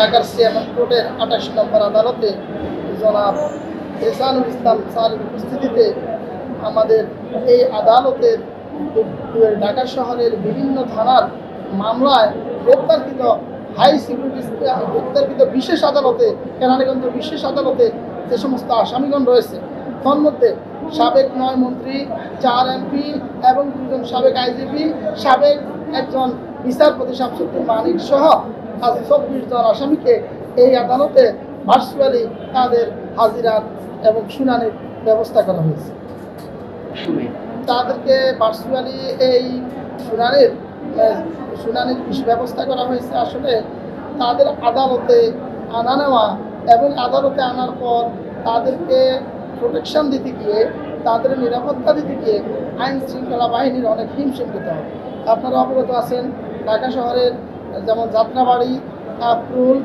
ঢাকার চেয়ারম্যান কোর্টের 28 নম্বর আদালতে জনাব এহসানুল ইসলাম স্যারের উপস্থিতিতে আমাদের এই আদালতের ঢাকা শহরের বিভিন্ন থানার মামলায় গ্রেপ্তারকৃত হাই সিকিউরিটি গ্রেপ্তারকৃত বিশেষ আদালতে কেরানীগঞ্জ বিশেষ আদালতে যে সমস্ত আসামিগণ রয়েছে তন্মধ্যে সাবেক 9 মন্ত্রী 4 এমপি এবং 2 জন সাবেক আইজিপি সাবেক একজন বিচারপতি শামসুদ্দিন মানিক সহ আজ 24 জন আসামিকে এই আদালতে ভার্চুয়ালি তাদের হাজিরাত এবং শুনানির ব্যবস্থা করা হয়েছে। তাদেরকে ভার্চুয়ালি এই শুনানির ব্যবস্থা করা হয়েছে। আসলে তাদের আদালতে আনা নেওয়া এবং আদালতে আনার পর তাদেরকে প্রোটেকশন দিতে গিয়ে তাদের নিরাপত্তা দিতে গিয়ে আইন শৃঙ্খলা বাহিনীর অনেক হিমশিম খেতে হবে। আপনারা অবগত আছেন ঢাকা শহরের যেমন যাত্রাবাড়ি, কাফরুল,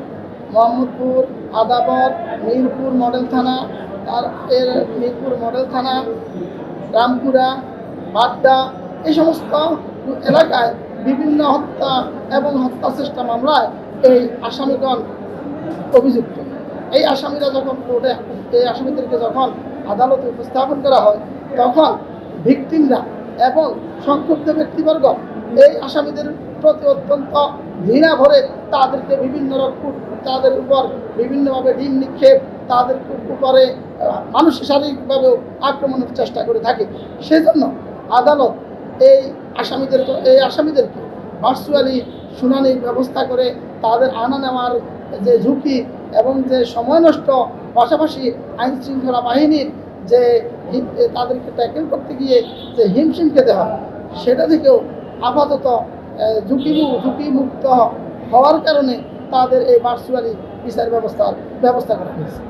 মোহাম্মদপুর, আদাবর, মিরপুর মডেল থানা, এর মিরপুর মডেল থানা, রামপুরা, বাড্ডা এই সমস্ত এলাকায় বিভিন্ন হত্যা এবং হত্যা চেষ্টা মামলায় এই আসামিগণ অভিযুক্ত। এই আসামিরা যখন কোর্টে এই আসামিদেরকে যখন আদালতে উপস্থাপন করা হয় তখন ভিকটিমরা এবং সংক্ষুব্ধ ব্যক্তিবর্গ এই আসামিদের প্রতি অত্যন্ত ঘৃণা ভরে তাদেরকে তাদের উপর বিভিন্নভাবে ডিম নিক্ষেপ তাদের উপরে মানসিক শারীরিকভাবেও আক্রমণের চেষ্টা করে থাকে। সেজন্য আদালত এই আসামিদেরকে ভার্চুয়ালি শুনানির ব্যবস্থা করে তাদের আনা নেওয়ার যে ঝুঁকি এবং যে সময় নষ্ট পাশাপাশি আইন শৃঙ্খলা বাহিনীর যে তাদেরকে ট্যাকেল করতে গিয়ে যে হিমশিম খেতে হয় সেটা থেকেও আপাতত ঝুঁকিমুক্ত হওয়ার কারণে তাদের এই ভার্চুয়ালি বিচার ব্যবস্থা করা হয়েছে।